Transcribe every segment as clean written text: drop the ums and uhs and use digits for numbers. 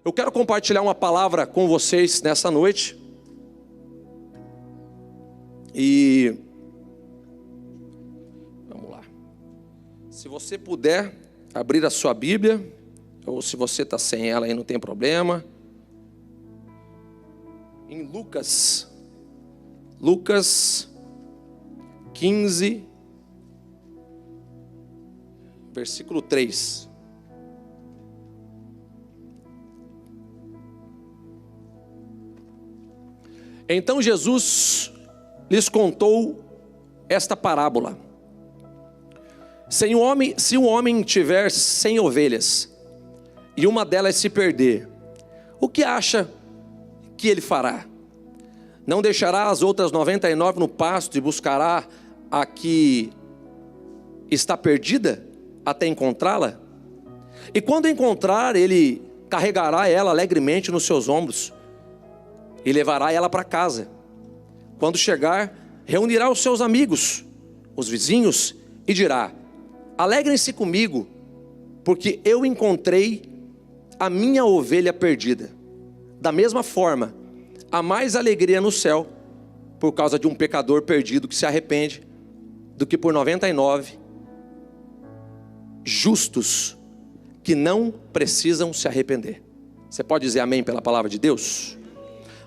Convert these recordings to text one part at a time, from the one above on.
Eu quero compartilhar uma palavra com vocês nessa noite. E vamos lá. Se você puder abrir a sua Bíblia, ou se você está sem ela aí não tem problema. Em Lucas 15, versículo 3. Então Jesus lhes contou esta parábola. Se um homem tiver 100 ovelhas, e uma delas se perder, o que acha que ele fará? Não deixará as outras 99 no pasto e buscará a que está perdida até encontrá-la? E quando encontrar, ele carregará ela alegremente nos seus ombros e levará ela para casa. Quando chegar, reunirá os seus amigos, os vizinhos, e dirá: alegrem-se comigo, porque eu encontrei a minha ovelha perdida. Da mesma forma, há mais alegria no céu por causa de um pecador perdido que se arrepende, do que por 99 justos que não precisam se arrepender. Você pode dizer amém pela palavra de Deus?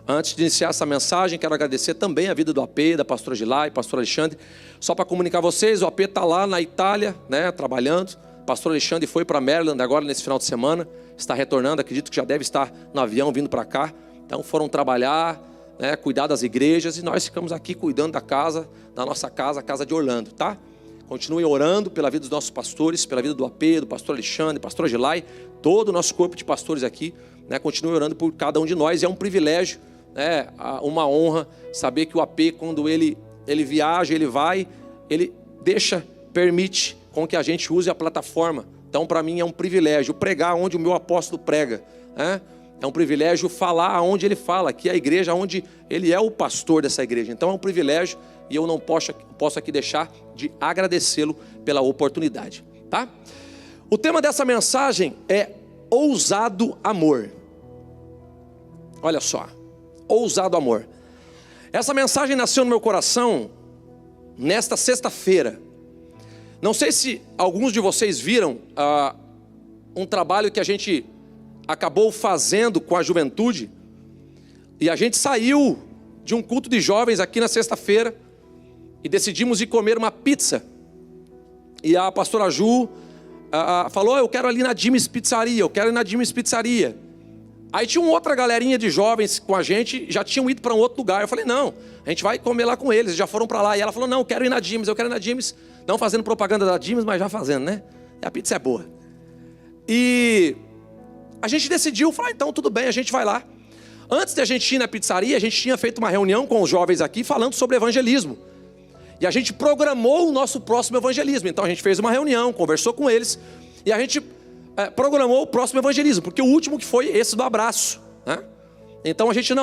Antes de iniciar essa mensagem, quero agradecer também a vida do AP, da pastora Gilá e pastor Alexandre. Só para comunicar a vocês, o AP está lá na Itália, trabalhando. O pastor Alexandre foi para Maryland agora nesse final de semana. Está retornando, acredito que já deve estar no avião vindo para cá. Então foram trabalhar, cuidar das igrejas. E nós ficamos aqui cuidando da casa, da nossa casa, a casa de Orlando, tá? Continuem orando pela vida dos nossos pastores, pela vida do AP, do pastor Alexandre, pastor Gilai, todo o nosso corpo de pastores aqui. Continue orando por cada um de nós. É um privilégio, uma honra saber que o AP, quando ele viaja, ele permite com que a gente use a plataforma. Então para mim é um privilégio pregar onde o meu apóstolo prega, é um privilégio falar onde ele fala, que é a igreja onde ele é o pastor dessa igreja. Então é um privilégio e eu não posso aqui deixar de agradecê-lo pela oportunidade, tá? O tema dessa mensagem é ousado amor. Olha só, ousado amor. Essa mensagem nasceu no meu coração nesta sexta-feira. Não sei se alguns de vocês viram um trabalho que a gente acabou fazendo com a juventude. E a gente saiu de um culto de jovens aqui na sexta-feira e decidimos ir comer uma pizza. E a pastora Ju falou: eu quero ali na Jimmy's Pizzaria, Aí tinha uma outra galerinha de jovens com a gente, já tinham ido para um outro lugar. Eu falei: não, a gente vai comer lá com eles, já foram para lá. E ela falou: não, eu quero ir na Jimmy's. Não fazendo propaganda da Jimmy's, mas já fazendo, E a pizza é boa. E a gente decidiu, falar: então tudo bem, a gente vai lá. Antes de a gente ir na pizzaria, a gente tinha feito uma reunião com os jovens aqui, falando sobre evangelismo. E a gente programou o nosso próximo evangelismo. Então a gente fez uma reunião, conversou com eles, e a gente programou o próximo evangelismo, porque o último que foi esse do abraço, Então a gente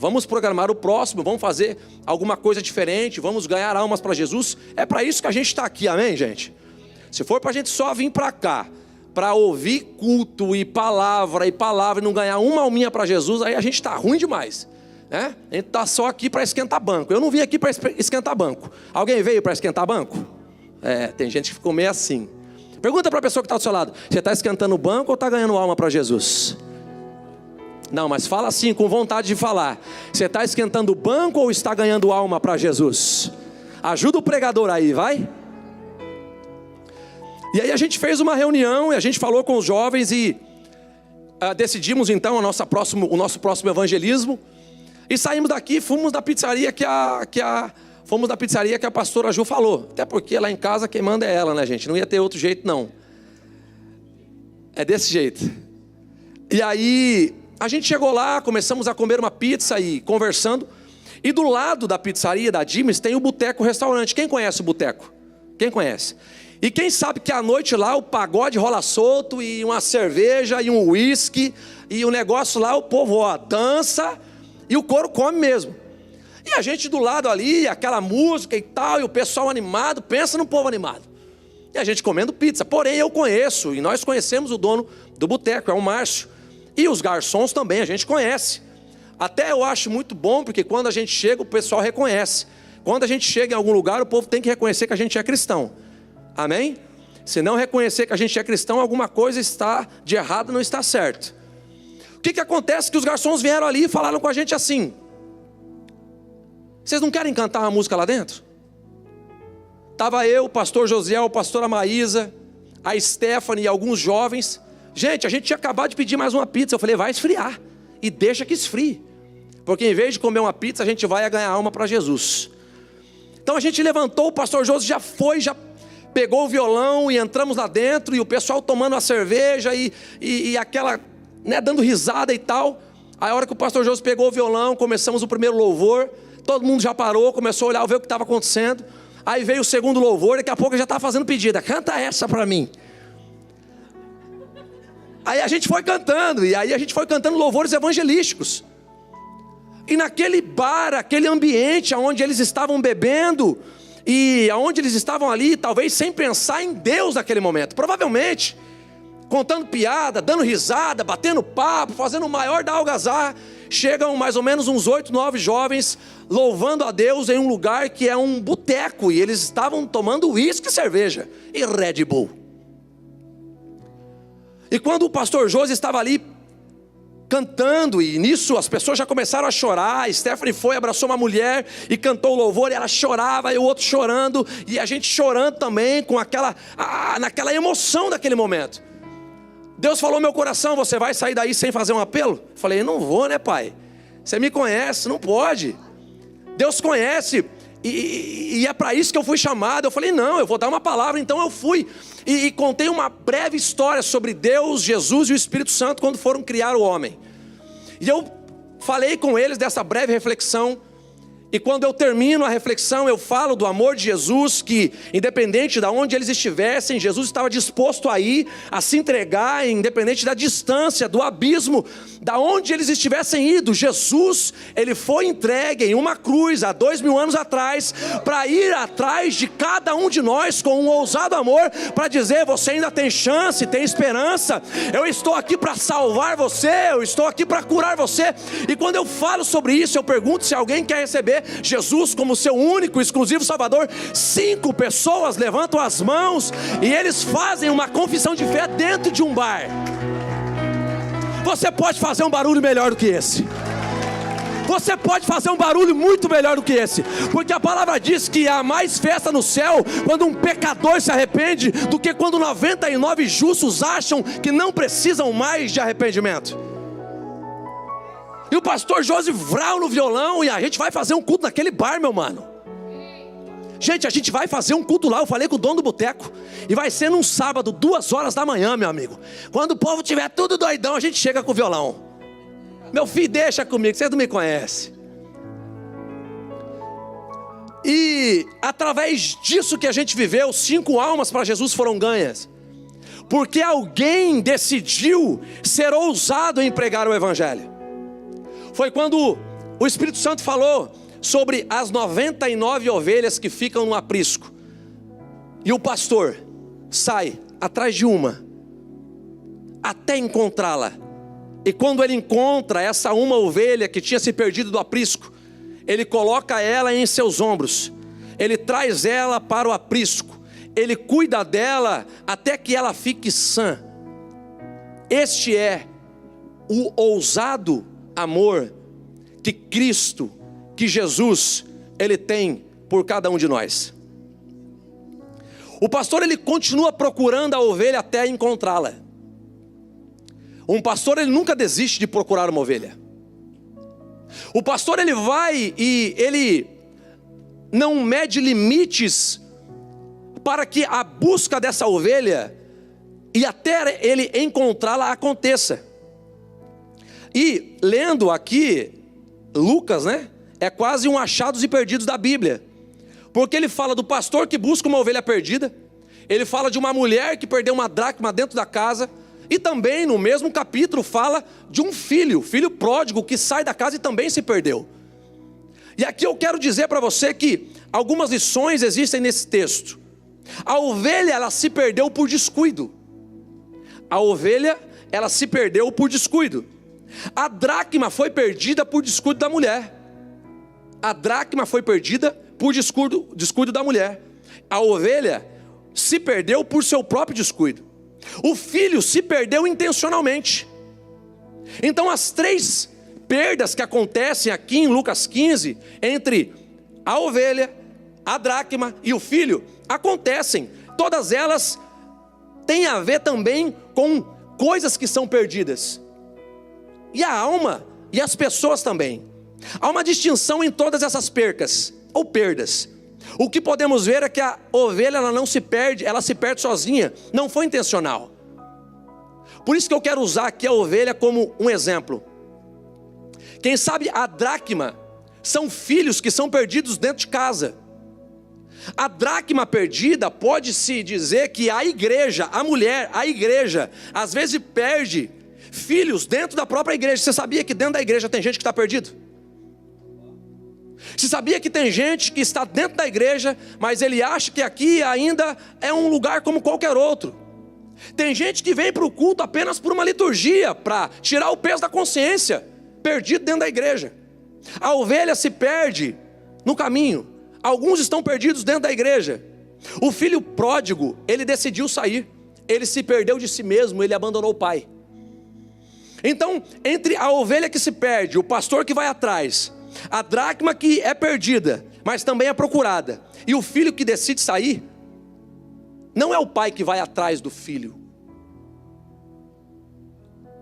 vamos programar o próximo, vamos fazer alguma coisa diferente, vamos ganhar almas para Jesus. É para isso que a gente está aqui, amém, gente? Se for para a gente só vir para cá, para ouvir culto e palavra e não ganhar uma alminha para Jesus, aí a gente está ruim demais, A gente está só aqui para esquentar banco. Eu não vim aqui para esquentar banco. Alguém veio para esquentar banco? Tem gente que ficou meio assim. Pergunta para a pessoa que está do seu lado: você está esquentando o banco ou está ganhando alma para Jesus? Não, mas fala assim, com vontade de falar. Você está esquentando o banco ou está ganhando alma para Jesus? Ajuda o pregador aí, vai. E aí a gente fez uma reunião e a gente falou com os jovens e decidimos então o nosso próximo evangelismo. E saímos daqui, fomos na pizzaria que a pastora Ju falou. Até porque lá em casa quem manda é ela, gente? Não ia ter outro jeito não. É desse jeito. E aí a gente chegou lá, começamos a comer uma pizza e conversando. E do lado da pizzaria da Jimmy's tem o Boteco Restaurante. Quem conhece o Boteco? Quem conhece? E quem sabe que à noite lá o pagode rola solto e uma cerveja e um uísque e o negócio lá, o povo dança e o couro come mesmo. E a gente do lado ali, aquela música e tal, e o pessoal animado, pensa no povo animado. E a gente comendo pizza. Porém eu conheço, e nós conhecemos o dono do boteco, é o Márcio. E os garçons também, a gente conhece. Até eu acho muito bom, porque quando a gente chega, o pessoal reconhece. Quando a gente chega em algum lugar, o povo tem que reconhecer que a gente é cristão. Amém? Se não reconhecer que a gente é cristão, alguma coisa está de errado, não está certo. O que acontece? Que os garçons vieram ali e falaram com a gente assim: vocês não querem cantar uma música lá dentro? Estava eu, o pastor Josiel, a pastora Maísa, a Stephanie e alguns jovens. Gente, a gente tinha acabado de pedir mais uma pizza. Eu falei, vai esfriar. E deixa que esfrie. Porque em vez de comer uma pizza, a gente vai ganhar alma para Jesus. Então a gente levantou, o pastor José já pegou o violão e entramos lá dentro. E o pessoal tomando a cerveja e aquela, né, dando risada e tal. Aí a hora que o pastor José pegou o violão, começamos o primeiro louvor. Todo mundo já parou, começou a olhar, ver o que estava acontecendo. Aí veio o segundo louvor, daqui a pouco eu já estava fazendo pedida. Canta essa para mim. Aí a gente foi cantando, e aí a gente foi cantando louvores evangelísticos. E naquele bar, aquele ambiente onde eles estavam bebendo, e onde eles estavam ali, talvez sem pensar em Deus naquele momento. Provavelmente, contando piada, dando risada, batendo papo, fazendo o maior da algazarra. Chegam mais ou menos uns 8, 9 jovens louvando a Deus em um lugar que é um boteco. E eles estavam tomando uísque e cerveja e Red Bull. E quando o pastor José estava ali cantando, e nisso as pessoas já começaram a chorar. A Stephanie foi, abraçou uma mulher e cantou o louvor, e ela chorava, e o outro chorando, e a gente chorando também, com naquela emoção daquele momento. Deus falou no meu coração: você vai sair daí sem fazer um apelo? Eu falei, não vou, né, pai? Você me conhece, não pode. Deus conhece, e é para isso que eu fui chamado. Eu falei, não, eu vou dar uma palavra. Então eu fui e contei uma breve história sobre Deus, Jesus e o Espírito Santo quando foram criar o homem. E eu falei com eles dessa breve reflexão. E quando eu termino a reflexão, eu falo do amor de Jesus, que independente de onde eles estivessem, Jesus estava disposto a ir, a se entregar, independente da distância, do abismo, da onde eles estivessem ido. Jesus, ele foi entregue em uma cruz há 2000 anos atrás, para ir atrás de cada um de nós com um ousado amor, para dizer: você ainda tem chance, tem esperança, eu estou aqui para salvar você, eu estou aqui para curar você. E quando eu falo sobre isso, eu pergunto se alguém quer receber Jesus como seu único, exclusivo Salvador. 5 pessoas levantam as mãos e eles fazem uma confissão de fé dentro de um bar. Você pode fazer um barulho melhor do que esse. Você pode fazer um barulho muito melhor do que esse, porque a palavra diz que há mais festa no céu quando um pecador se arrepende do que quando 99 justos acham que não precisam mais de arrependimento. E o pastor José vral no violão, e a gente vai fazer um culto naquele bar, meu mano. Gente, a gente vai fazer um culto lá. Eu falei com o dono do boteco, e vai ser num sábado, 2 horas da manhã, meu amigo. Quando o povo estiver tudo doidão, a gente chega com o violão. Meu filho, deixa comigo, vocês não me conhecem. E através disso que a gente viveu, 5 almas para Jesus foram ganhas, porque alguém decidiu ser ousado em pregar o evangelho. Foi quando o Espírito Santo falou sobre as 99 ovelhas que ficam no aprisco. E o pastor sai atrás de uma, até encontrá-la. E quando ele encontra essa uma ovelha que tinha se perdido do aprisco, ele coloca ela em seus ombros. Ele traz ela para o aprisco. Ele cuida dela até que ela fique sã. Este é o ousado amor que Cristo, que Jesus, ele tem por cada um de nós. O pastor, ele continua procurando a ovelha até encontrá-la. Um pastor, ele nunca desiste de procurar uma ovelha. O pastor, ele vai e ele não mede limites para que a busca dessa ovelha e até ele encontrá-la aconteça. E lendo aqui Lucas, né? É quase um achados e perdidos da Bíblia. Porque ele fala do pastor que busca uma ovelha perdida. Ele fala de uma mulher que perdeu uma dracma dentro da casa. E também no mesmo capítulo fala de um filho pródigo que sai da casa e também se perdeu. E aqui eu quero dizer para você que algumas lições existem nesse texto. A ovelha, ela se perdeu por descuido. A ovelha, ela se perdeu por descuido. A dracma foi perdida por descuido da mulher. A dracma foi perdida por descuido da mulher. A ovelha se perdeu por seu próprio descuido. O filho se perdeu intencionalmente. Então as 3 perdas que acontecem aqui em Lucas 15, entre a ovelha, a dracma e o filho, acontecem. Todas elas têm a ver também com coisas que são perdidas. E a alma e as pessoas também. Há uma distinção em todas essas percas ou perdas. O que podemos ver é que a ovelha ela não se perde, ela se perde sozinha, não foi intencional. Por isso que eu quero usar aqui a ovelha como um exemplo. Quem sabe a dracma são filhos que são perdidos dentro de casa. A dracma perdida pode-se dizer que a igreja, a mulher, a igreja, às vezes perde filhos dentro da própria igreja. Você sabia que dentro da igreja tem gente que está perdido? Você sabia que tem gente que está dentro da igreja, mas ele acha que aqui ainda é um lugar como qualquer outro? Tem gente que vem para o culto apenas por uma liturgia, para tirar o peso da consciência, perdido dentro da igreja. A ovelha se perde no caminho. Alguns estão perdidos dentro da igreja. O filho pródigo, ele decidiu sair. Ele se perdeu de si mesmo, ele abandonou o pai. Então, entre a ovelha que se perde, o pastor que vai atrás, a dracma que é perdida, mas também é procurada, e o filho que decide sair, não é o pai que vai atrás do filho.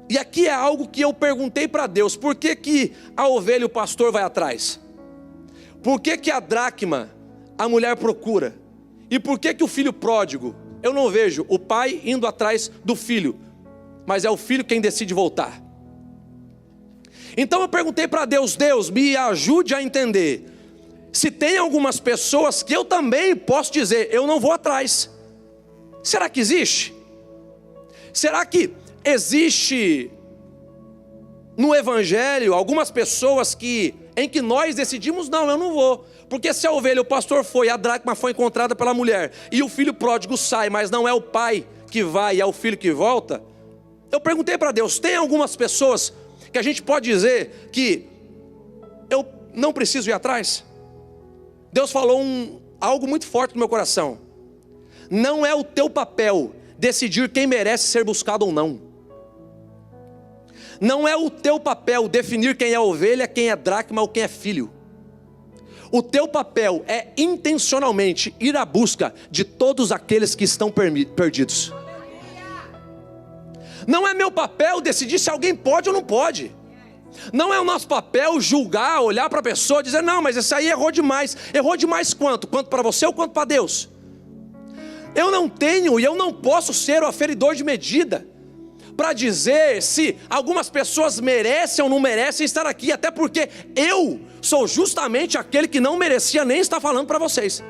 E aqui é algo que eu perguntei para Deus: por que que a ovelha e o pastor vai atrás? Por que que a dracma a mulher procura? E por que que o filho pródigo, eu não vejo o pai indo atrás do filho, mas é o filho quem decide voltar? Então eu perguntei para Deus: Deus, me ajude a entender se tem algumas pessoas que eu também posso dizer, eu não vou atrás. Será que existe? Será que existe no evangelho algumas pessoas em que nós decidimos, não, eu não vou, porque se a ovelha, o pastor foi, a dracma foi encontrada pela mulher, e o filho pródigo sai, mas não é o pai que vai, é o filho que volta? Eu perguntei para Deus, tem algumas pessoas que a gente pode dizer que eu não preciso ir atrás? Deus falou algo muito forte no meu coração: não é o teu papel decidir quem merece ser buscado ou não. Não é o teu papel definir quem é ovelha, quem é dracma ou quem é filho. O teu papel é intencionalmente ir à busca de todos aqueles que estão perdidos. Não é meu papel decidir se alguém pode ou não pode. Não é o nosso papel julgar, olhar para a pessoa e dizer, não, mas esse aí errou demais. Errou demais quanto? Quanto para você ou quanto para Deus? Eu não tenho e eu não posso ser o aferidor de medida para dizer se algumas pessoas merecem ou não merecem estar aqui, até porque eu sou justamente aquele que não merecia nem estar falando para vocês.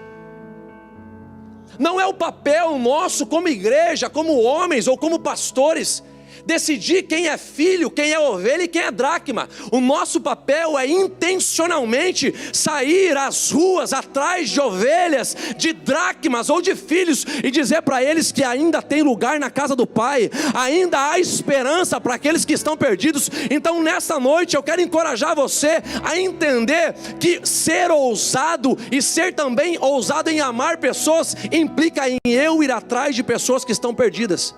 Não é o papel nosso como igreja, como homens ou como pastores, decidir quem é filho, quem é ovelha e quem é dracma. O nosso papel é intencionalmente sair às ruas atrás de ovelhas, de dracmas ou de filhos, e dizer para eles que ainda tem lugar na casa do Pai, ainda há esperança para aqueles que estão perdidos. Então nessa noite eu quero encorajar você a entender que ser ousado e ser também ousado em amar pessoas implica em eu ir atrás de pessoas que estão perdidas.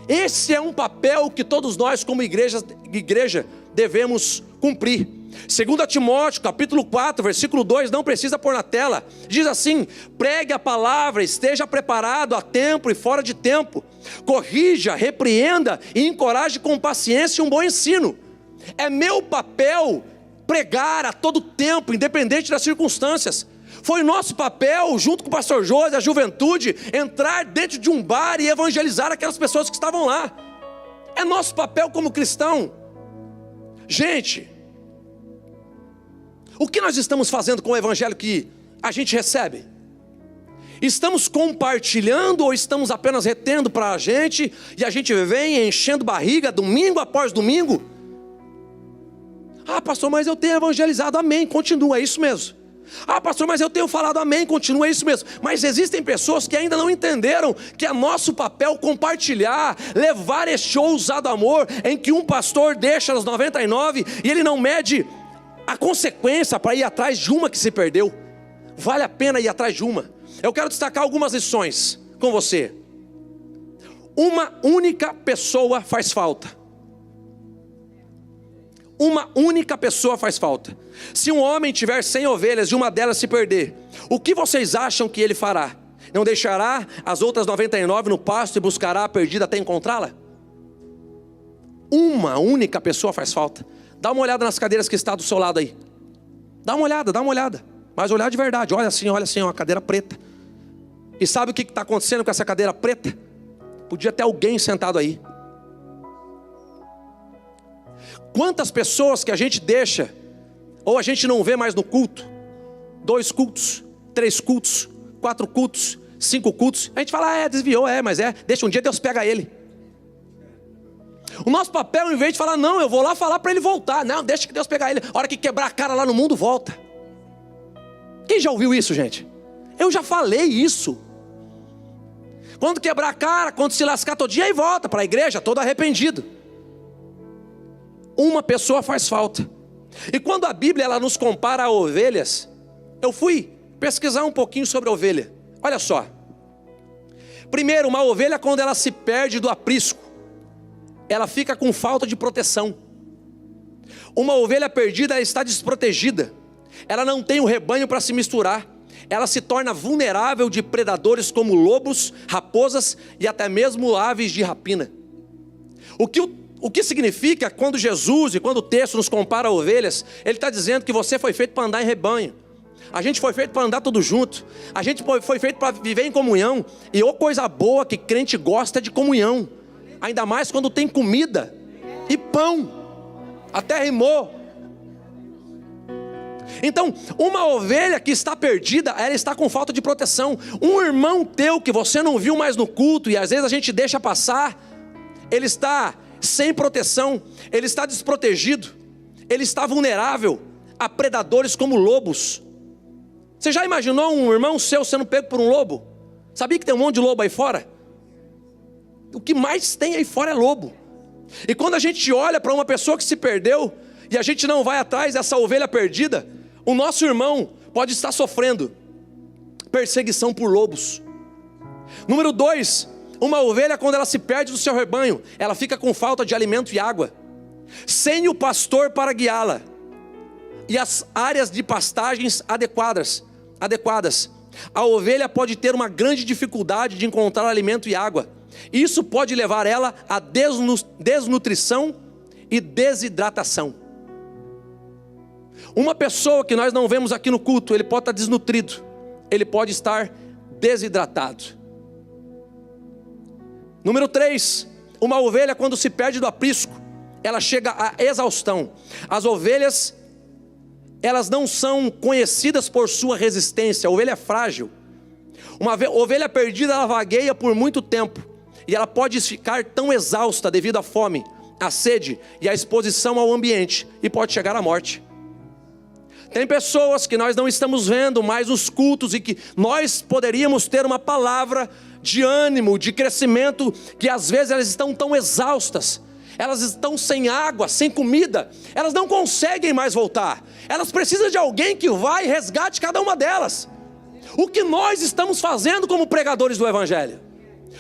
Esse é um papel que todos nós como igreja devemos cumprir. 2 Timóteo capítulo 4 versículo 2, não precisa pôr na tela, diz assim: pregue a palavra, esteja preparado a tempo e fora de tempo, corrija, repreenda e encoraje com paciência um bom ensino. É meu papel pregar a todo tempo, independente das circunstâncias. Foi nosso papel, junto com o pastor José, a juventude, entrar dentro de um bar e evangelizar aquelas pessoas que estavam lá. É nosso papel como cristão. Gente, o que nós estamos fazendo com o evangelho que a gente recebe? Estamos compartilhando ou estamos apenas retendo para a gente, e a gente vem enchendo barriga domingo após domingo? Ah, pastor, mas eu tenho evangelizado. Amém, continua, é isso mesmo. Ah, pastor, mas eu tenho falado amém, continua isso mesmo. Mas existem pessoas que ainda não entenderam que é nosso papel compartilhar, levar este ousado amor, em que um pastor deixa os 99 e ele não mede a consequência para ir atrás de uma que se perdeu. Vale a pena ir atrás de uma. Eu quero destacar algumas lições com você. Uma única pessoa faz falta. Uma única pessoa faz falta. Se um homem tiver 100 ovelhas e uma delas se perder, o que vocês acham que ele fará? Não deixará as outras 99 no pasto e buscará a perdida até encontrá-la? Uma única pessoa faz falta. Dá uma olhada nas cadeiras que está do seu lado aí. Dá uma olhada. Mas olhar de verdade. Olha assim, uma cadeira preta. E sabe o que está acontecendo com essa cadeira preta? Podia ter alguém sentado aí. Quantas pessoas que a gente deixa, ou a gente não vê mais no culto, 2 cultos, 3 cultos, 4 cultos, 5 cultos, a gente fala, desviou, mas deixa um dia Deus pega ele. O nosso papel, em vez de falar, não, eu vou lá falar para ele voltar, não, deixa que Deus pegar ele, a hora que quebrar a cara lá no mundo, volta. Quem já ouviu isso, gente? Eu já falei isso. Quando quebrar a cara, quando se lascar todo dia, aí volta para a igreja, todo arrependido. Uma pessoa faz falta. E quando a Bíblia ela nos compara a ovelhas, eu fui pesquisar um pouquinho sobre a ovelha. Olha só. Primeiro, uma ovelha, quando ela se perde do aprisco, ela fica com falta de proteção. Uma ovelha perdida, ela está desprotegida. Ela não tem o rebanho para se misturar. Ela se torna vulnerável de predadores como lobos, raposas e até mesmo aves de rapina. O que significa quando Jesus e quando o texto nos compara a ovelhas, ele está dizendo que você foi feito para andar em rebanho. A gente foi feito para andar tudo junto. A gente foi feito para viver em comunhão. E coisa boa que crente gosta é de comunhão. Ainda mais quando tem comida e pão. Até rimou. Então, uma ovelha que está perdida, ela está com falta de proteção. Um irmão teu que você não viu mais no culto, e às vezes a gente deixa passar, ele está sem proteção, ele está desprotegido, ele está vulnerável a predadores como lobos. Você já imaginou um irmão seu sendo pego por um lobo? Sabia que tem um monte de lobo aí fora? O que mais tem aí fora é lobo. E quando a gente olha para uma pessoa que se perdeu, e a gente não vai atrás dessa ovelha perdida, o nosso irmão pode estar sofrendo perseguição por lobos. Número 2, uma ovelha, quando ela se perde do seu rebanho, ela fica com falta de alimento e água, sem o pastor para guiá-la, e as áreas de pastagens adequadas. A ovelha pode ter uma grande dificuldade de encontrar alimento e água. Isso pode levar ela a desnutrição e desidratação. Uma pessoa que nós não vemos aqui no culto, ele pode estar desnutrido, ele pode estar desidratado. Número 3, uma ovelha, quando se perde do aprisco, ela chega à exaustão. As ovelhas, elas não são conhecidas por sua resistência. A ovelha é frágil. Uma ovelha perdida, ela vagueia por muito tempo, e ela pode ficar tão exausta devido à fome, à sede e à exposição ao ambiente, e pode chegar à morte. Tem pessoas que nós não estamos vendo mais nos cultos, e que nós poderíamos ter uma palavra de ânimo, de crescimento, que às vezes elas estão tão exaustas, elas estão sem água, sem comida, elas não conseguem mais voltar, elas precisam de alguém que vai e resgate cada uma delas. O que nós estamos fazendo como pregadores do Evangelho?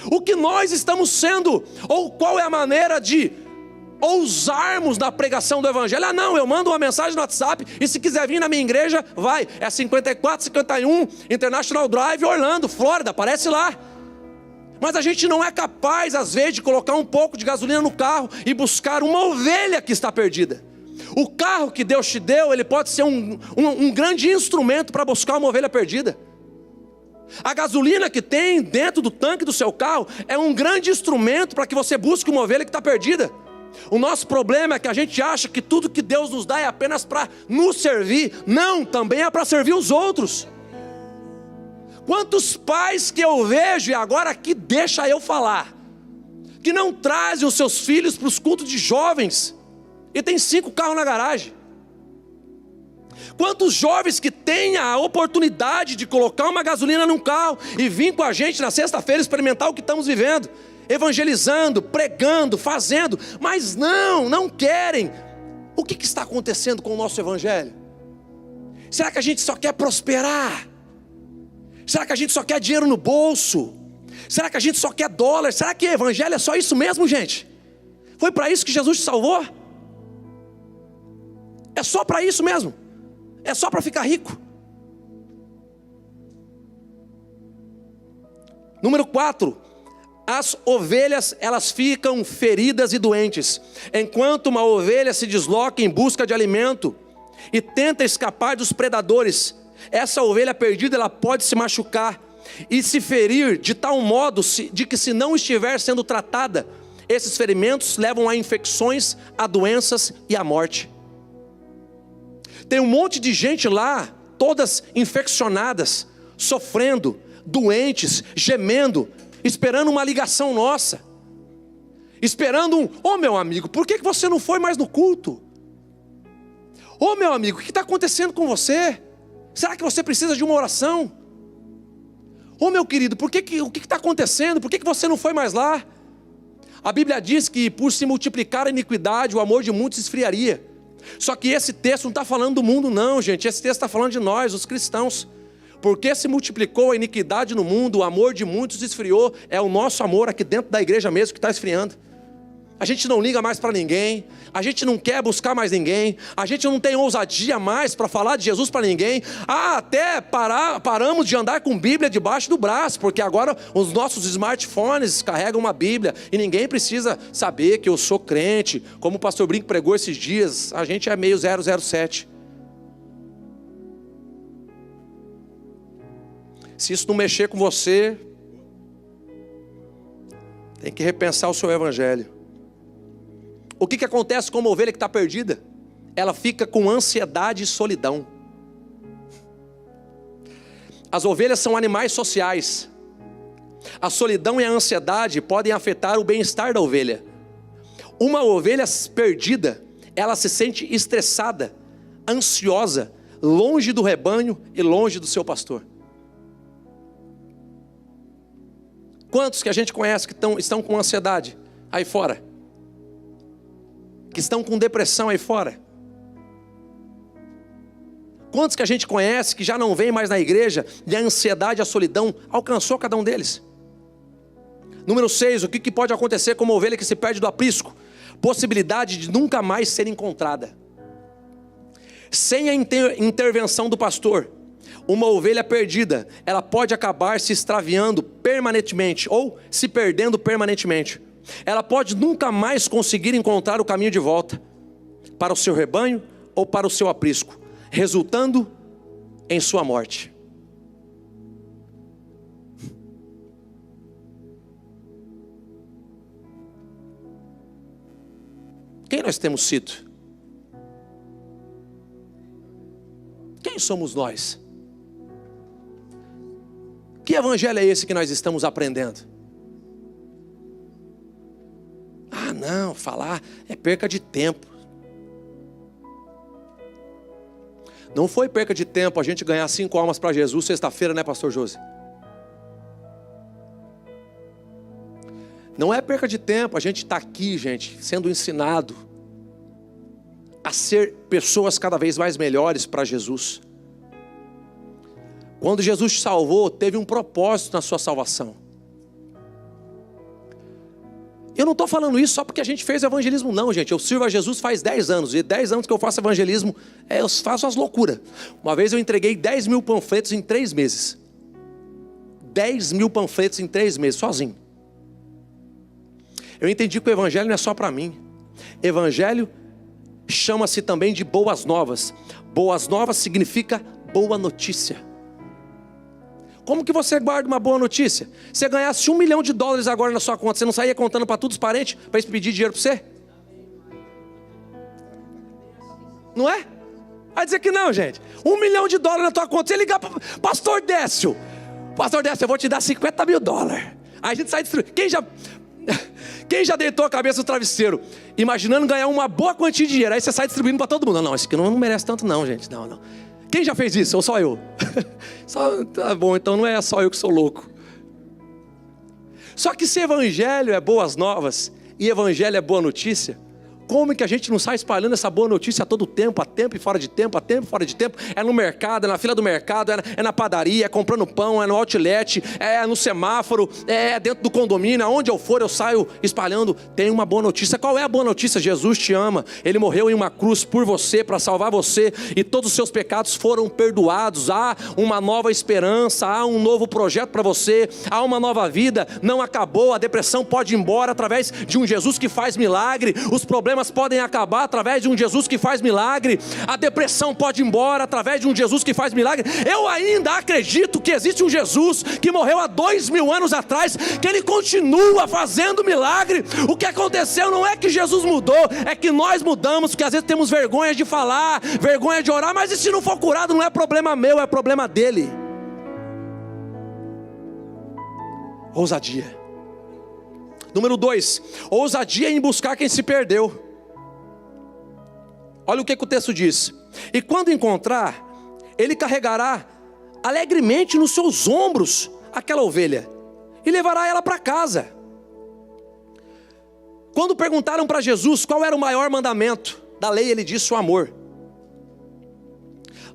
O que nós estamos sendo, ou qual é a maneira de ousarmos na pregação do Evangelho? Não, eu mando uma mensagem no WhatsApp, e se quiser vir na minha igreja, vai, é 5451 International Drive, Orlando, Flórida, aparece lá. Mas a gente não é capaz, às vezes, de colocar um pouco de gasolina no carro e buscar uma ovelha que está perdida. O carro que Deus te deu, ele pode ser um grande instrumento para buscar uma ovelha perdida. A gasolina que tem dentro do tanque do seu carro é um grande instrumento para que você busque uma ovelha que está perdida. O nosso problema é que a gente acha que tudo que Deus nos dá é apenas para nos servir. Não, também é para servir os outros. Quantos pais que eu vejo, e agora aqui deixa eu falar, que não trazem os seus filhos para os cultos de jovens, e tem 5 carros na garagem. Quantos jovens que têm a oportunidade de colocar uma gasolina num carro e vir com a gente na sexta-feira experimentar o que estamos vivendo, evangelizando, pregando, fazendo, mas não querem. O que está acontecendo com o nosso evangelho? Será que a gente só quer prosperar? Será que a gente só quer dinheiro no bolso? Será que a gente só quer dólar? Será que o evangelho é só isso mesmo, gente? Foi para isso que Jesus te salvou? É só para isso mesmo? É só para ficar rico? Número 4. As ovelhas, elas ficam feridas e doentes. Enquanto uma ovelha se desloca em busca de alimento e tenta escapar dos predadores, essa ovelha perdida, ela pode se machucar e se ferir de tal modo de que, se não estiver sendo tratada, esses ferimentos levam a infecções, a doenças e à morte. Tem um monte de gente lá, todas infeccionadas, sofrendo, doentes, gemendo, esperando uma ligação nossa, esperando meu amigo, por que você não foi mais no culto? Meu amigo, o que está acontecendo com você? Será que você precisa de uma oração? Meu querido, o que está acontecendo? Por que você não foi mais lá? A Bíblia diz que por se multiplicar a iniquidade, o amor de muitos esfriaria. Só que esse texto não está falando do mundo não, gente. Esse texto está falando de nós, os cristãos. Porque se multiplicou a iniquidade no mundo, o amor de muitos esfriou. É o nosso amor aqui dentro da igreja mesmo que está esfriando. A gente não liga mais para ninguém, a gente não quer buscar mais ninguém, a gente não tem ousadia mais para falar de Jesus para ninguém. Até paramos de andar com Bíblia debaixo do braço, porque agora os nossos smartphones carregam uma Bíblia e ninguém precisa saber que eu sou crente. Como o pastor Brinco pregou esses dias, a gente é meio 007. Se isso não mexer com você, tem que repensar o seu evangelho. O que acontece com uma ovelha que está perdida? Ela fica com ansiedade e solidão. As ovelhas são animais sociais. A solidão e a ansiedade podem afetar o bem-estar da ovelha. Uma ovelha perdida, ela se sente estressada, ansiosa, longe do rebanho e longe do seu pastor. Quantos que a gente conhece que estão com ansiedade aí fora? Que estão com depressão aí fora? Quantos que a gente conhece que já não vem mais na igreja e a ansiedade e a solidão alcançou cada um deles? Número 6, o que pode acontecer com uma ovelha que se perde do aprisco? Possibilidade de nunca mais ser encontrada. Sem a intervenção do pastor, uma ovelha perdida, ela pode acabar se extraviando permanentemente ou se perdendo permanentemente. Ela pode nunca mais conseguir encontrar o caminho de volta para o seu rebanho ou para o seu aprisco, resultando em sua morte. Quem nós temos sido? Quem somos nós? Que evangelho é esse que nós estamos aprendendo? Não, falar é perca de tempo. Não foi perca de tempo a gente ganhar 5 almas para Jesus sexta-feira, né, pastor José? Não é perca de tempo a gente estar aqui, gente, sendo ensinado a ser pessoas cada vez mais melhores para Jesus. Quando Jesus te salvou, teve um propósito na sua salvação. Eu não estou falando isso só porque a gente fez evangelismo não, gente. Eu sirvo a Jesus faz 10 anos. E 10 anos que eu faço evangelismo, eu faço umas loucuras. Uma vez eu entreguei 10 mil panfletos em 3 meses. 10 mil panfletos em 3 meses, sozinho. Eu entendi que o evangelho não é só para mim. Evangelho chama-se também de boas novas. Boas novas significa boa notícia. Como que você guarda uma boa notícia? Você ganhasse $1 milhão agora na sua conta, você não saía contando para todos os parentes para eles pedir dinheiro para você? Não é? Vai dizer que não, gente. $1 milhão na tua conta, você ligar para pastor Décio. Pastor Décio, eu vou te dar $50 mil. Aí a gente sai destruindo. Quem já deitou a cabeça no travesseiro, imaginando ganhar uma boa quantia de dinheiro, aí você sai distribuindo para todo mundo. Não, esse aqui não merece tanto não, gente. Não. Quem já fez isso? Ou só eu? Tá bom, então não é só eu que sou louco. Só que se evangelho é boas novas e evangelho é boa notícia, como que a gente não sai espalhando essa boa notícia a todo tempo, a tempo e fora de tempo, a tempo e fora de tempo? É no mercado, é na fila do mercado, é na padaria, é comprando pão, é no outlet, é no semáforo, é dentro do condomínio, aonde eu for eu saio espalhando. Tem uma boa notícia. Qual é a boa notícia? Jesus te ama, Ele morreu em uma cruz por você, para salvar você, e todos os seus pecados foram perdoados. Há uma nova esperança, há um novo projeto para você, há uma nova vida, não acabou, a depressão pode ir embora através de um Jesus que faz milagre, os problemas podem acabar através de um Jesus que faz milagre, a depressão pode ir embora através de um Jesus que faz milagre. Eu ainda acredito que existe um Jesus que morreu há 2000 anos atrás, que Ele continua fazendo milagre. O que aconteceu não é que Jesus mudou, é que nós mudamos, porque às vezes temos vergonha de falar, vergonha de orar, mas e se não for curado não é problema meu, é problema dele. Ousadia. Número 2, ousadia em buscar quem se perdeu. Olha o que o texto diz: e quando encontrar, ele carregará alegremente nos seus ombros aquela ovelha e levará ela para casa. Quando perguntaram para Jesus qual era o maior mandamento da lei, ele disse o amor.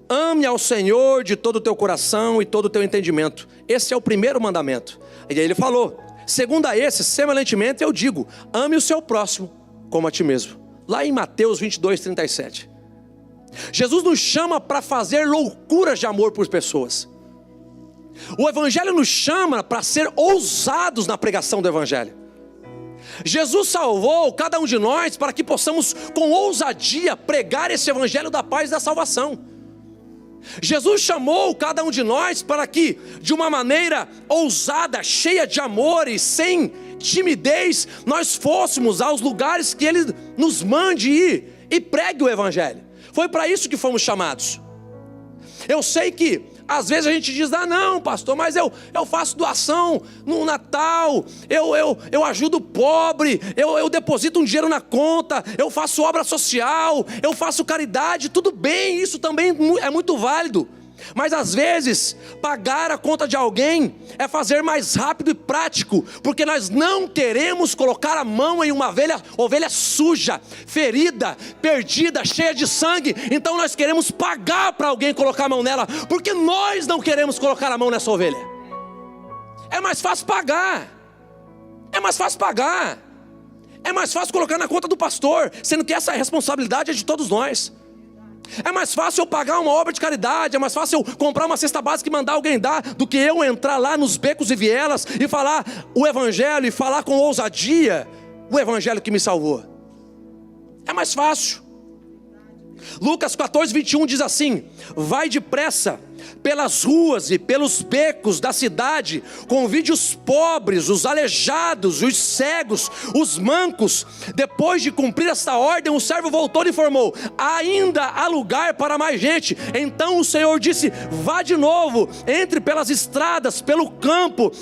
Ame ao Senhor de todo o teu coração e todo o teu entendimento. Esse é o primeiro mandamento. E aí ele falou: segundo a esse, semelhantemente eu digo, ame o seu próximo como a ti mesmo. Lá em Mateus 22:37. Jesus nos chama para fazer loucuras de amor por pessoas. O Evangelho nos chama para ser ousados na pregação do Evangelho. Jesus salvou cada um de nós para que possamos com ousadia pregar esse Evangelho da paz e da salvação. Jesus chamou cada um de nós para que, de uma maneira ousada, cheia de amor e sem timidez, nós fôssemos aos lugares que Ele nos mande ir e pregue o Evangelho. Foi para isso que fomos chamados. Eu sei que às vezes a gente diz: não pastor, mas eu faço doação no Natal, eu ajudo o pobre, eu deposito um dinheiro na conta, eu faço obra social, eu faço caridade. Tudo bem, isso também é muito válido. Mas às vezes pagar a conta de alguém é fazer mais rápido e prático, porque nós não queremos colocar a mão em uma ovelha suja, ferida, perdida, cheia de sangue. Então nós queremos pagar para alguém colocar a mão nela, porque nós não queremos colocar a mão nessa ovelha. É mais fácil pagar, é mais fácil pagar, é mais fácil colocar na conta do pastor, sendo que essa responsabilidade é de todos nós. É mais fácil eu pagar uma obra de caridade, é mais fácil eu comprar uma cesta básica e mandar alguém dar, do que eu entrar lá nos becos e vielas e falar o Evangelho, e falar com ousadia o Evangelho que me salvou. É mais fácil. Lucas 14:21 diz assim: vai depressa pelas ruas e pelos becos da cidade, convide os pobres, os aleijados, os cegos, os mancos. Depois de cumprir esta ordem, o servo voltou e informou: ainda há lugar para mais gente. Então o Senhor disse: vá de novo, entre pelas estradas, pelo campo,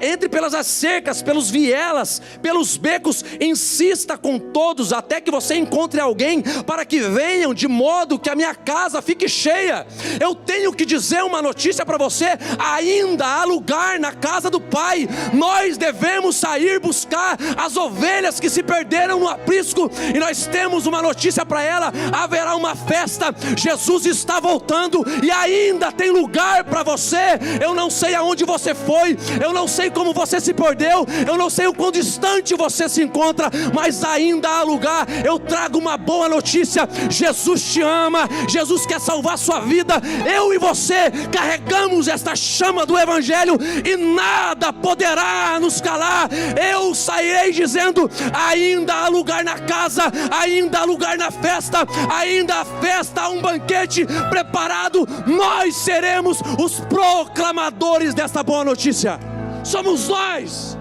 entre pelas cercas, pelos vielas, pelos becos, insista com todos, até que você encontre alguém, para que venham, de modo que a minha casa fique cheia. Eu tenho que dizer uma notícia para você: ainda há lugar na casa do Pai. Nós devemos sair buscar as ovelhas que se perderam no aprisco, e nós temos uma notícia para ela: haverá uma festa, Jesus está voltando e ainda tem lugar para você. Eu não sei aonde você foi, eu não sei como você se perdeu, eu não sei o quão distante você se encontra, mas ainda há lugar. Eu trago uma boa notícia: Jesus te ama, Jesus quer salvar sua vida. Eu e você carregamos esta chama do Evangelho e nada poderá nos calar. Eu sairei dizendo: ainda há lugar na casa, ainda há lugar na festa, ainda há festa, há um banquete preparado. Nós seremos os proclamadores desta boa notícia. Somos nós,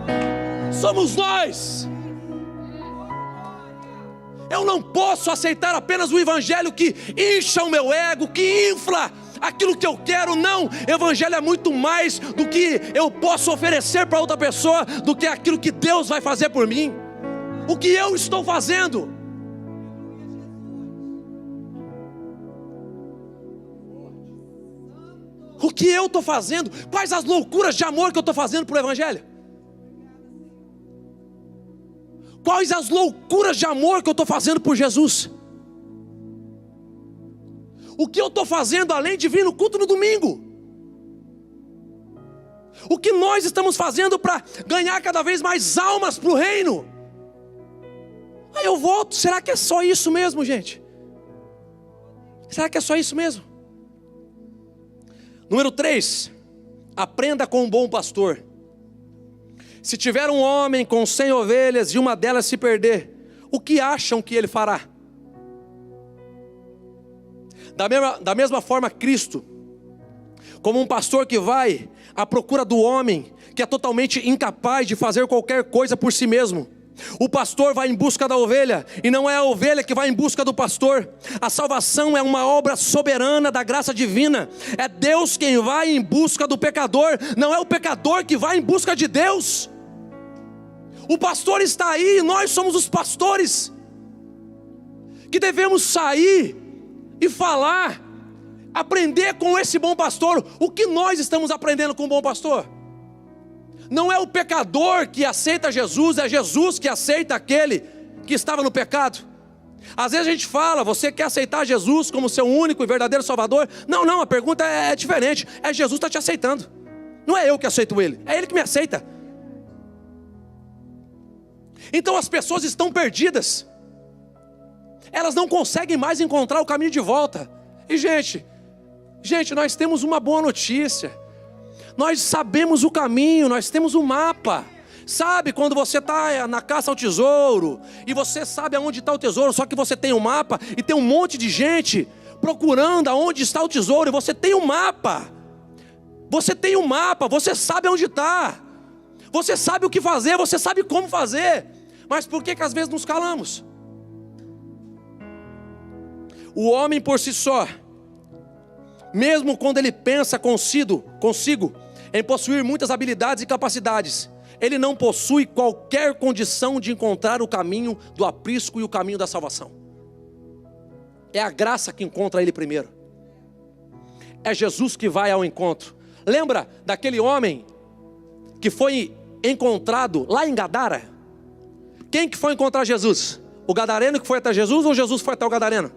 somos nós. Eu não posso aceitar apenas o Evangelho que incha o meu ego, que infla aquilo que eu quero. Não, Evangelho é muito mais do que eu posso oferecer para outra pessoa, do que aquilo que Deus vai fazer por mim. O que eu estou fazendo? O que eu estou fazendo? Quais as loucuras de amor que eu estou fazendo para o Evangelho? Quais as loucuras de amor que eu estou fazendo por Jesus? O que eu estou fazendo além de vir no culto no domingo? O que nós estamos fazendo para ganhar cada vez mais almas para o reino? Aí eu volto, será que é só isso mesmo, gente? Será que é só isso mesmo? Número 3, aprenda com um bom pastor. Se tiver um homem com 100 ovelhas e uma delas se perder, o que acham que ele fará? Da mesma forma, Cristo, como um pastor que vai à procura do homem que é totalmente incapaz de fazer qualquer coisa por si mesmo, o pastor vai em busca da ovelha, e não é a ovelha que vai em busca do pastor. A salvação é uma obra soberana da graça divina. É Deus quem vai em busca do pecador, não é o pecador que vai em busca de Deus. O pastor está aí, e nós somos os pastores que devemos sair e falar, aprender com esse bom pastor. O que nós estamos aprendendo com o bom pastor? Não é o pecador que aceita Jesus, é Jesus que aceita aquele que estava no pecado. Às vezes a gente fala, você quer aceitar Jesus como seu único e verdadeiro Salvador? Não, a pergunta é diferente. É Jesus que está te aceitando. Não é eu que aceito Ele, é Ele que me aceita. Então as pessoas estão perdidas. Elas não conseguem mais encontrar o caminho de volta. E gente, nós temos uma boa notícia. Nós sabemos o caminho, nós temos um mapa. Sabe quando você está na caça ao tesouro, e você sabe aonde está o tesouro, só que você tem um mapa, e tem um monte de gente procurando aonde está o tesouro, e você tem um mapa. Você tem um mapa, você sabe onde está. Você sabe o que fazer, você sabe como fazer. Mas por que às vezes nos calamos? O homem por si só, mesmo quando ele pensa consigo em possuir muitas habilidades e capacidades, ele não possui qualquer condição de encontrar o caminho do aprisco e o caminho da salvação. É a graça que encontra ele primeiro. É Jesus que vai ao encontro. Lembra daquele homem que foi encontrado lá em Gadara? Quem que foi encontrar Jesus? O gadareno que foi até Jesus, ou Jesus foi até o gadareno?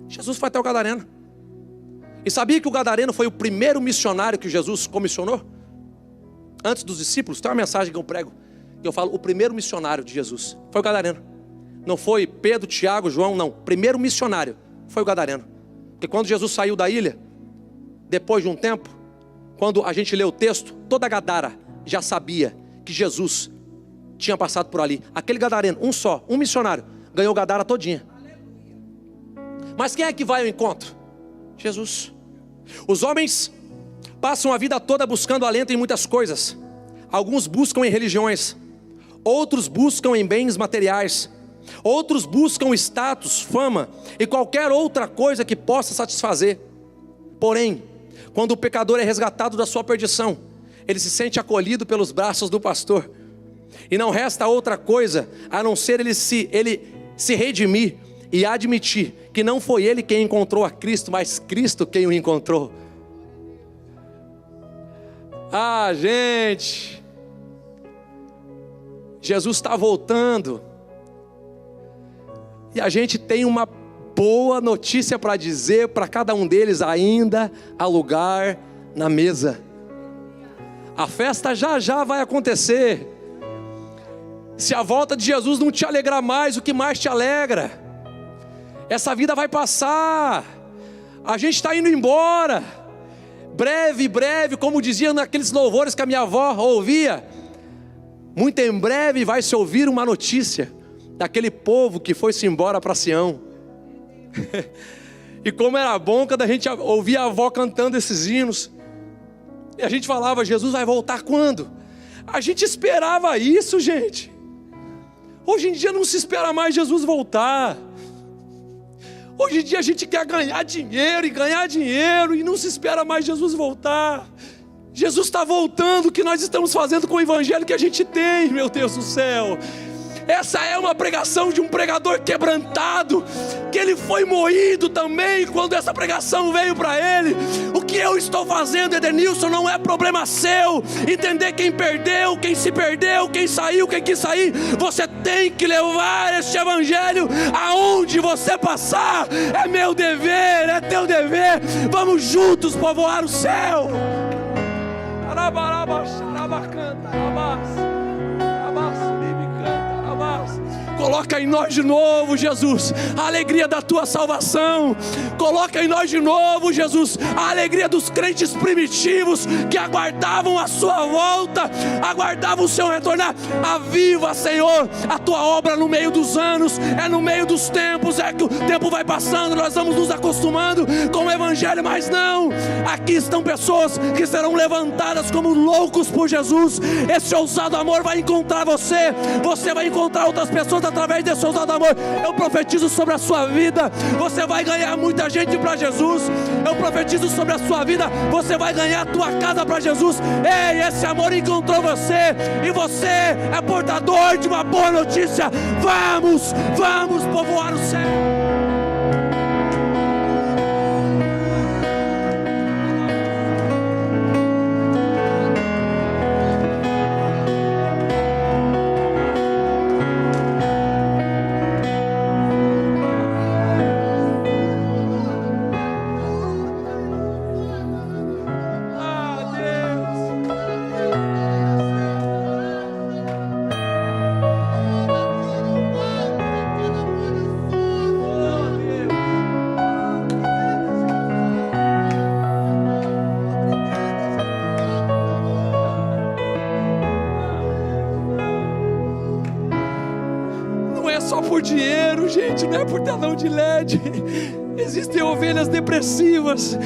Jesus foi até o gadareno. E sabia que o gadareno foi o primeiro missionário que Jesus comissionou? Antes dos discípulos, tem uma mensagem que eu prego, que eu falo, o primeiro missionário de Jesus foi o gadareno. Não foi Pedro, Tiago, João, não. O primeiro missionário foi o gadareno. Porque quando Jesus saiu da ilha, depois de um tempo, quando a gente lê o texto, toda Gadara já sabia que Jesus tinha passado por ali. Aquele gadareno, um missionário, ganhou Gadara todinha. Mas quem é que vai ao encontro? Jesus. Os homens passam a vida toda buscando alento em muitas coisas. Alguns buscam em religiões, outros buscam em bens materiais, outros buscam status, fama e qualquer outra coisa que possa satisfazer. Porém, quando o pecador é resgatado da sua perdição, ele se sente acolhido pelos braços do pastor, e não resta outra coisa a não ser ele se redimir e admitir que não foi ele quem encontrou a Cristo, mas Cristo quem o encontrou. Ah, gente, Jesus está voltando, e a gente tem uma boa notícia para dizer para cada um deles: ainda há lugar na mesa. A festa já vai acontecer. Se a volta de Jesus não te alegra mais, o que mais te alegra? Essa vida vai passar, a gente está indo embora, breve, como dizia naqueles louvores que a minha avó ouvia, muito em breve vai se ouvir uma notícia daquele povo que foi-se embora para Sião. E como era bom quando a gente ouvia a avó cantando esses hinos, e a gente falava: Jesus vai voltar quando? A gente esperava isso, gente. Hoje em dia não se espera mais Jesus voltar. Hoje em dia a gente quer ganhar dinheiro e não se espera mais Jesus voltar. Jesus está voltando. O que nós estamos fazendo com o evangelho que a gente tem, meu Deus do céu? Essa é uma pregação de um pregador quebrantado, que ele foi moído também quando essa pregação veio para ele. O que eu estou fazendo, Edenilson, não é problema seu. Entender quem perdeu, quem se perdeu, quem saiu, quem quis sair. Você tem que levar este evangelho aonde você passar. É meu dever, é teu dever. Vamos juntos povoar o céu. Coloca em nós de novo, Jesus, a alegria da tua salvação. Coloca em nós de novo, Jesus, a alegria dos crentes primitivos que aguardavam a sua volta, aguardavam o seu retornar. Aviva, Senhor, a tua obra no meio dos anos, é no meio dos tempos. É que o tempo vai passando, nós vamos nos acostumando com o evangelho, mas não. Aqui estão pessoas que serão levantadas como loucos por Jesus. Esse ousado amor vai encontrar você. Você vai encontrar outras pessoas através desse ousado amor. Eu profetizo sobre a sua vida, você vai ganhar muita gente para Jesus. Eu profetizo sobre a sua vida, você vai ganhar a tua casa para Jesus. Ei, esse amor encontrou você, e você é portador de uma boa notícia. Vamos povoar o céu. Por dinheiro, gente, não é por telão de LED. Existem ovelhas depressivas,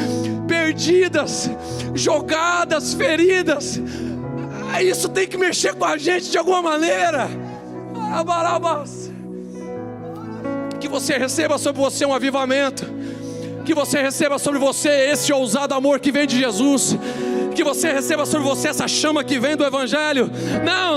perdidas, jogadas, feridas. Isso tem que mexer com a gente de alguma maneira. Que você receba sobre você um avivamento, que você receba sobre você esse ousado amor que vem de Jesus, que você receba sobre você essa chama que vem do evangelho.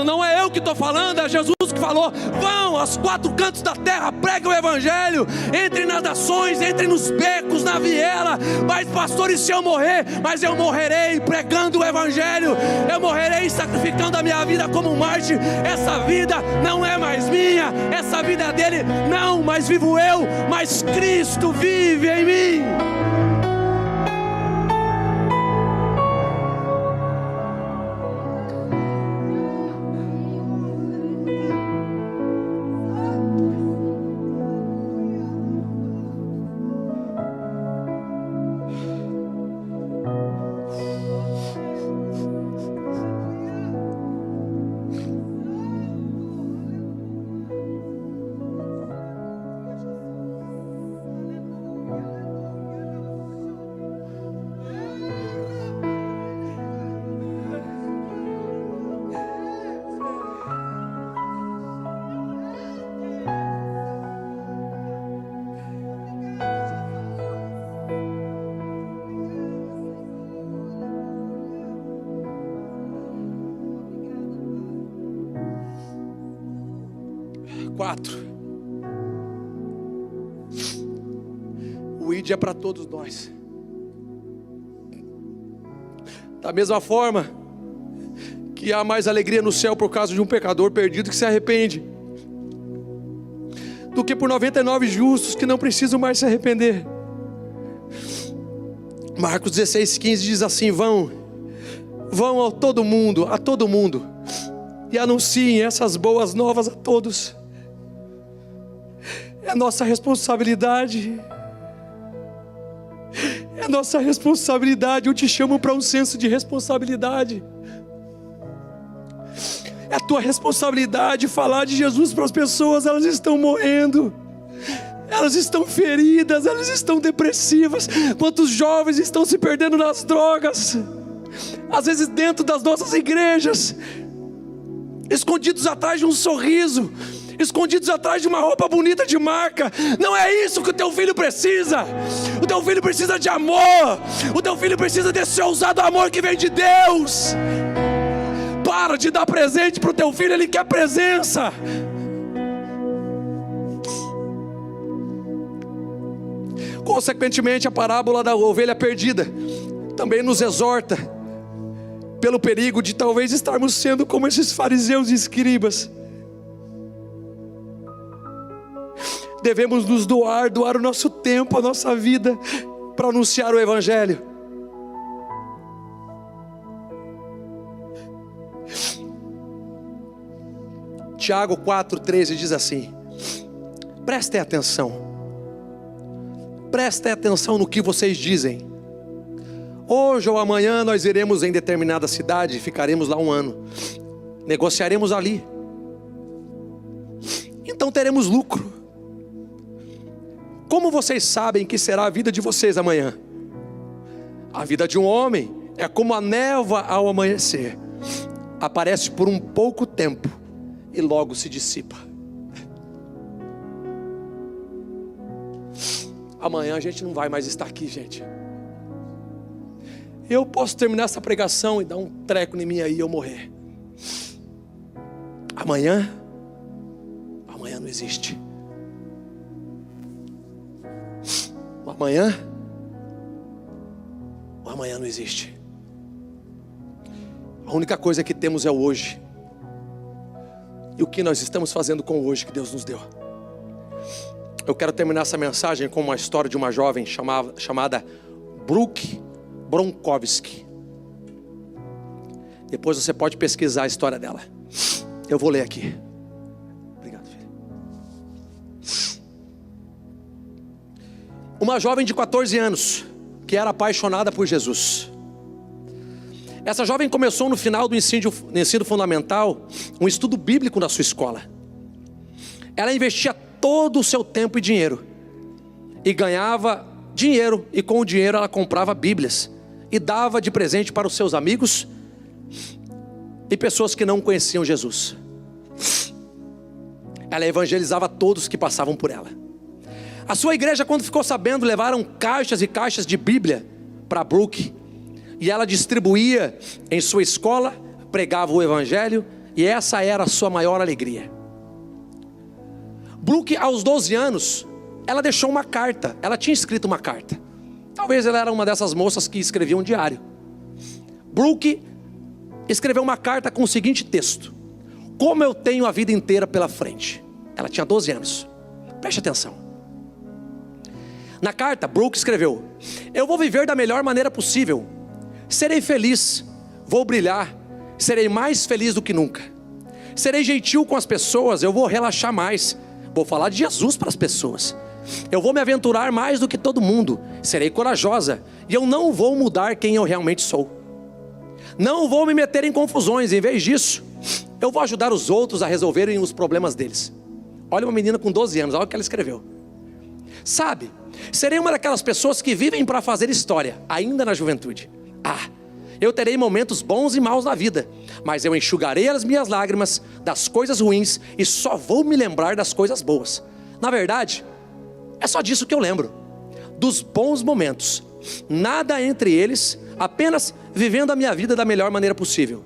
Não é eu que estou falando, é Jesus que falou. Vão aos 4 cantos da terra, pregue o evangelho, entre nas nações, entre nos becos, na viela. Mas pastor, e se eu morrer? Mas eu morrerei pregando o evangelho, eu morrerei sacrificando a minha vida como um mártir. Essa vida não é mais minha, essa vida é dele. Não, mas vivo eu, mas Cristo vive em mim. O ID é para todos nós. Da mesma forma que há mais alegria no céu por causa de um pecador perdido que se arrepende, do que por 99 justos que não precisam mais se arrepender. Marcos 16:15 diz assim: vão a todo mundo, e anunciem essas boas novas a todos. É nossa responsabilidade. É nossa responsabilidade. Eu te chamo para um senso de responsabilidade. É a tua responsabilidade falar de Jesus para as pessoas. Elas estão morrendo, elas estão feridas, elas estão depressivas. Quantos jovens estão se perdendo nas drogas, às vezes dentro das nossas igrejas, escondidos atrás de um sorriso, escondidos atrás de uma roupa bonita de marca. Não é isso que o teu filho precisa. O teu filho precisa de amor. O teu filho precisa desse ousado amor que vem de Deus. Para de dar presente para o teu filho, ele quer presença. Consequentemente, a parábola da ovelha perdida também nos exorta pelo perigo de talvez estarmos sendo como esses fariseus e escribas. Devemos nos doar o nosso tempo, a nossa vida, para anunciar o Evangelho. Tiago 4,13 diz assim: prestem atenção no que vocês dizem. Hoje ou amanhã nós iremos em determinada cidade e ficaremos lá 1 ano. Negociaremos ali. Então teremos lucro. Como vocês sabem que será a vida de vocês amanhã? A vida de um homem é como a névoa ao amanhecer. Aparece por um pouco tempo e logo se dissipa. Amanhã a gente não vai mais estar aqui, gente. Eu posso terminar essa pregação e dar um treco em mim aí e eu morrer. Amanhã não existe. O amanhã não existe. A única coisa que temos é o hoje. E o que nós estamos fazendo com o hoje que Deus nos deu. Eu quero terminar essa mensagem com uma história de uma jovem chamada Brooke Bronkowski. Depois você pode pesquisar a história dela. Eu vou ler aqui. Obrigado, filho. Uma jovem de 14 anos que era apaixonada por Jesus. Essa jovem começou no final do ensino fundamental um estudo bíblico na sua escola. Ela investia todo o seu tempo e dinheiro, e ganhava dinheiro, e com o dinheiro ela comprava bíblias e dava de presente para os seus amigos e pessoas que não conheciam Jesus. Ela evangelizava todos que passavam por ela. A sua igreja, quando ficou sabendo, levaram caixas e caixas de Bíblia para Brooke, e ela distribuía em sua escola, pregava o evangelho, e essa era a sua maior alegria. Brooke, aos 12 anos, ela deixou uma carta. Ela tinha escrito uma carta. Talvez ela era uma dessas moças que escreviam um diário. Brooke escreveu uma carta com o seguinte texto: como eu tenho a vida inteira pela frente. Ela tinha 12 anos. Preste atenção. Na carta, Brooke escreveu: eu vou viver da melhor maneira possível. Serei feliz, vou brilhar, serei mais feliz do que nunca. Serei gentil com as pessoas, eu vou relaxar mais. Vou falar de Jesus para as pessoas. Eu vou me aventurar mais do que todo mundo. Serei corajosa e eu não vou mudar quem eu realmente sou. Não vou me meter em confusões. Em vez disso, eu vou ajudar os outros a resolverem os problemas deles. Olha uma menina com 12 anos, olha o que ela escreveu. Sabe, serei uma daquelas pessoas que vivem para fazer história, ainda na juventude. Eu terei momentos bons e maus na vida, mas eu enxugarei as minhas lágrimas das coisas ruins e só vou me lembrar das coisas boas. Na verdade, é só disso que eu lembro, dos bons momentos, nada entre eles, apenas vivendo a minha vida da melhor maneira possível.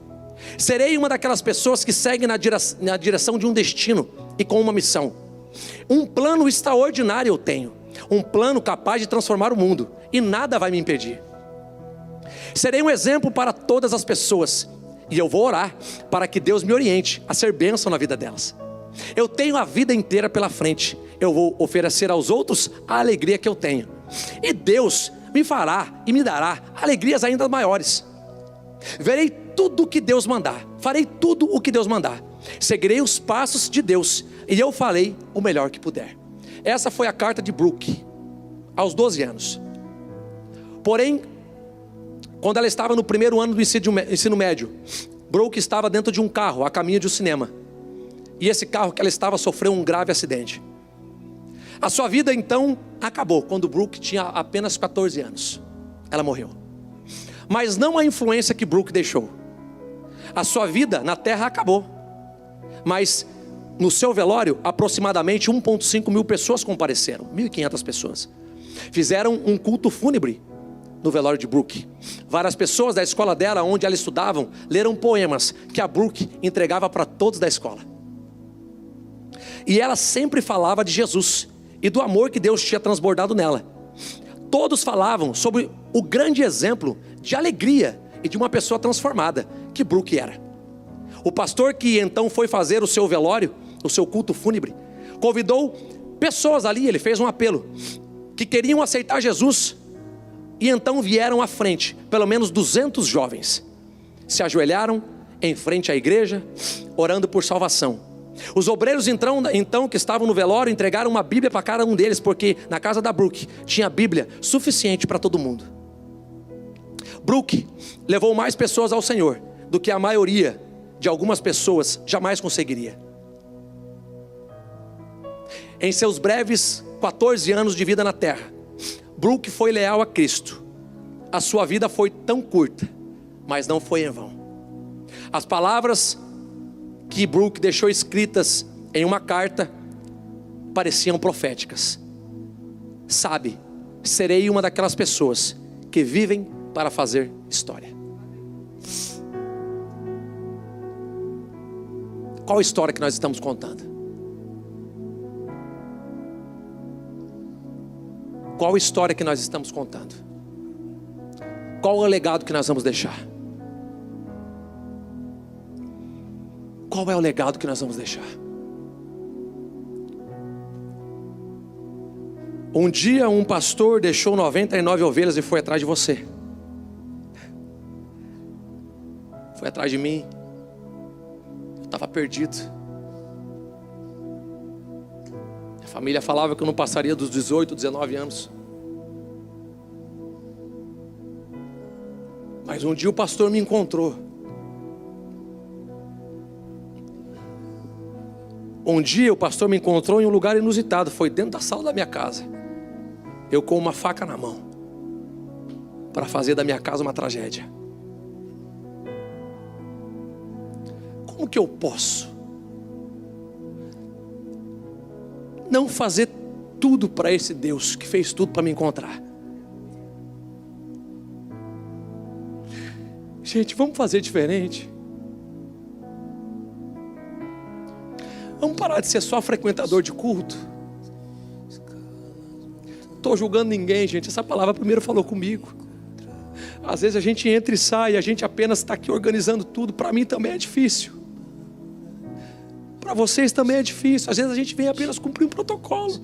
Serei uma daquelas pessoas que seguem na direção de um destino e com uma missão. Um plano extraordinário eu tenho, um plano capaz de transformar o mundo, e nada vai me impedir. Serei um exemplo para todas as pessoas, e eu vou orar para que Deus me oriente a ser bênção na vida delas. Eu tenho a vida inteira pela frente, eu vou oferecer aos outros a alegria que eu tenho, e Deus me fará e me dará alegrias ainda maiores. Verei tudo o que Deus mandar, farei tudo o que Deus mandar, seguirei os passos de Deus, e eu farei o melhor que puder. Essa foi a carta de Brooke, aos 12 anos. Porém, quando ela estava no primeiro ano do ensino médio, Brooke estava dentro de um carro, a caminho de um cinema. E esse carro que ela estava sofreu um grave acidente. A sua vida então acabou, quando Brooke tinha apenas 14 anos. Ela morreu. Mas não a influência que Brooke deixou. A sua vida na terra acabou. Mas no seu velório, aproximadamente 1,5 mil pessoas compareceram. 1.500 pessoas. Fizeram um culto fúnebre no velório de Brooke. Várias pessoas da escola dela, onde ela estudava, leram poemas que a Brooke entregava para todos da escola. E ela sempre falava de Jesus e do amor que Deus tinha transbordado nela. todos falavam sobre o grande exemplo de alegria e de uma pessoa transformada que Brooke era. O pastor que então foi fazer o seu velório, o seu culto fúnebre, convidou pessoas ali, ele fez um apelo, que queriam aceitar Jesus, e então vieram à frente, pelo menos 200 jovens, se ajoelharam em frente à igreja, orando por salvação. Os obreiros então que estavam no velório, entregaram uma Bíblia para cada um deles, porque na casa da Brooke tinha Bíblia suficiente para todo mundo. Brooke levou mais pessoas ao Senhor do que a maioria de algumas pessoas jamais conseguiria. Em seus breves 14 anos de vida na terra, Brooke foi leal a Cristo. A sua vida foi tão curta, mas não foi em vão. As palavras que Brooke deixou escritas em uma carta pareciam proféticas. Sabe, serei uma daquelas pessoas que vivem para fazer história. Qual a história que nós estamos contando? Qual a história que nós estamos contando? Qual é o legado que nós vamos deixar? Qual é o legado que nós vamos deixar? Um dia um pastor deixou 99 ovelhas e foi atrás de você. Foi atrás de mim. Eu estava perdido. A família falava que eu não passaria dos 18, 19 anos. Mas um dia o pastor me encontrou. Um dia o pastor me encontrou em um lugar inusitado. Foi dentro da sala da minha casa. Eu com uma faca na mão, para fazer da minha casa uma tragédia. Como que eu posso não fazer tudo para esse Deus que fez tudo para me encontrar? Gente, vamos fazer diferente. Vamos parar de ser só frequentador de culto. Estou julgando ninguém, gente. Essa palavra primeiro falou comigo. Às vezes a gente entra e sai, a gente apenas está aqui organizando tudo. Para mim também é difícil. Para vocês também é difícil. Às vezes a gente vem apenas cumprir um protocolo.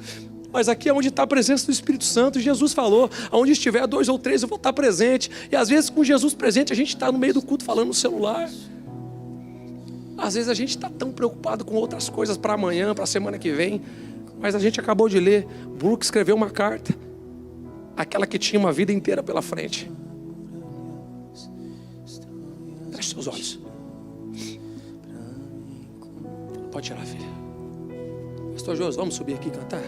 Mas aqui é onde está a presença do Espírito Santo. Jesus falou, aonde estiver 2 ou 3 eu vou estar presente. E às vezes com Jesus presente a gente está no meio do culto falando no celular. Às vezes a gente está tão preocupado com outras coisas para amanhã, para a semana que vem. Mas a gente acabou de ler, Brooke escreveu uma carta, aquela que tinha uma vida inteira pela frente. Feche seus olhos. Pode tirar, filha. Pastor José, vamos subir aqui e cantar?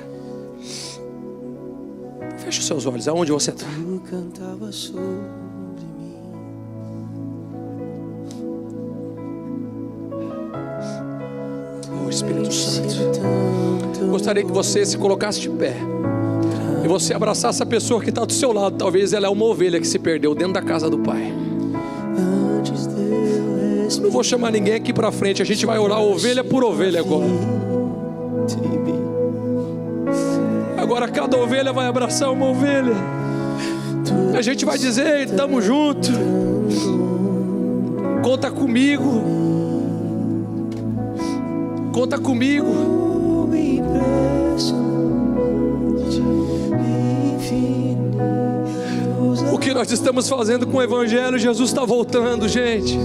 Feche os seus olhos, aonde você está? Tu cantava sobre mim. Oh, Espírito Santo, gostaria que você se colocasse de pé e você abraçasse a pessoa que está do seu lado. Talvez ela é uma ovelha que se perdeu dentro da casa do Pai. Não vou chamar ninguém aqui para frente. A gente vai orar ovelha por ovelha agora. Agora cada ovelha vai abraçar uma ovelha. A gente vai dizer, estamos juntos. Conta comigo. Conta comigo. O que nós estamos fazendo com o Evangelho? Jesus está voltando, gente.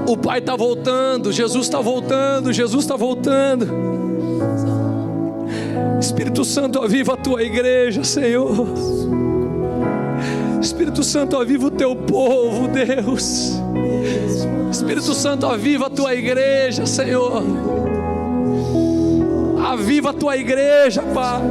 O Pai está voltando, Jesus está voltando, Jesus está voltando. Espírito Santo, aviva a tua igreja, Senhor. Espírito Santo, aviva o teu povo, Deus. Espírito Santo, aviva a tua igreja, Senhor. Aviva a tua igreja, Pai.